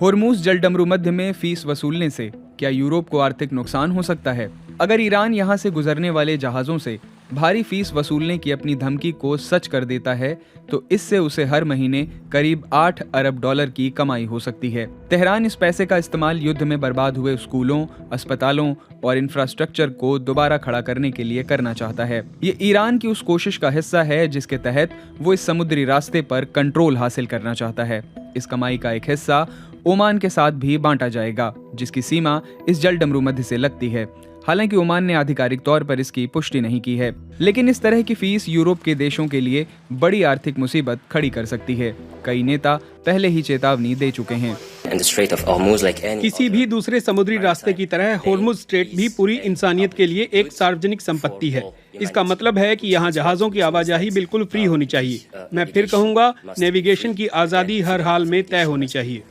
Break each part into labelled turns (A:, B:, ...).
A: होर्मुज जलडमरू मध्य में फीस वसूलने से क्या यूरोप को आर्थिक नुकसान हो सकता है? अगर ईरान यहां से गुजरने वाले जहाजों से भारी फीस वसूलने की अपनी धमकी को सच कर देता है तो इससे उसे हर महीने करीब 8 अरब डॉलर की कमाई हो सकती है। तेहरान इस पैसे का इस्तेमाल युद्ध में बर्बाद हुए स्कूलों, अस्पतालों और इंफ्रास्ट्रक्चर को दोबारा खड़ा करने के लिए करना चाहता है। ये ईरान की उस कोशिश का हिस्सा है जिसके तहत वो इस समुद्री रास्ते पर कंट्रोल हासिल करना चाहता है। इस कमाई का एक हिस्सा ओमान के साथ भी बांटा जाएगा, जिसकी सीमा इस जलडमरू मध्य से लगती है। हालांकि ओमान ने आधिकारिक तौर पर इसकी पुष्टि नहीं की है, लेकिन इस तरह की फीस यूरोप के देशों के लिए बड़ी आर्थिक मुसीबत खड़ी कर सकती है। कई नेता पहले ही चेतावनी दे चुके हैं।
B: किसी भी दूसरे समुद्री रास्ते की तरह होर्मुज स्ट्रेट भी पूरी इंसानियत के लिए एक सार्वजनिक संपत्ति है। इसका मतलब है कि यहाँ जहाजों की आवाजाही बिल्कुल फ्री होनी चाहिए। मैं फिर कहूँगा, नेविगेशन की आज़ादी हर हाल में तय होनी चाहिए।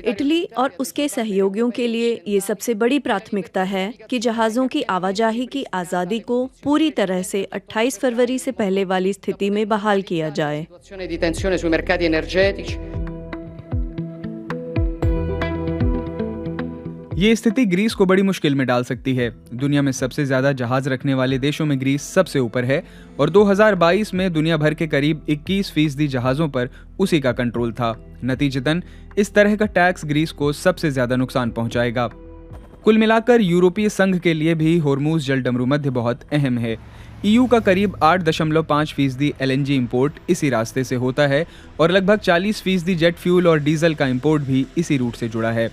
C: इटली और उसके सहयोगियों के लिए ये सबसे बड़ी प्राथमिकता है कि जहाज़ों की आवाजाही की आज़ादी को पूरी तरह से 28 फरवरी से पहले वाली स्थिति में बहाल किया जाए।
A: ये स्थिति ग्रीस को बड़ी मुश्किल में डाल सकती है। दुनिया में सबसे ज्यादा जहाज रखने वाले देशों में ग्रीस सबसे ऊपर है और 2022 में दुनिया भर के करीब 21% जहाजों पर उसी का कंट्रोल था। नतीजतन इस तरह का टैक्स ग्रीस को सबसे ज्यादा नुकसान पहुंचाएगा। कुल मिलाकर यूरोपीय संघ के लिए भी होर्मुज जलडमरू मध्य बहुत अहम है। EU का करीब 8.5% LNG इंपोर्ट इसी रास्ते से होता है और लगभग 40% जेट फ्यूल और डीजल का इंपोर्ट भी इसी रूट से जुड़ा है।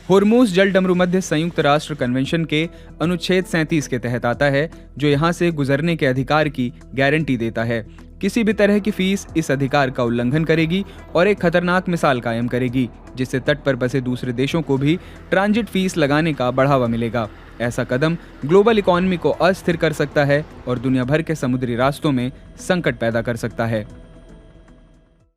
A: होर्मुज जलडमरू मध्य संयुक्त राष्ट्र कन्वेंशन के अनुच्छेद 37 के तहत आता है, जो यहां से गुजरने के अधिकार की गारंटी देता है। किसी भी तरह की फीस इस अधिकार का उल्लंघन करेगी और एक खतरनाक मिसाल कायम करेगी, जिससे तट पर बसे दूसरे देशों को भी ट्रांजिट फीस लगाने का बढ़ावा मिलेगा। ऐसा कदम ग्लोबल इकोनॉमी को अस्थिर कर सकता है और दुनिया भर के समुद्री रास्तों में संकट पैदा कर सकता है।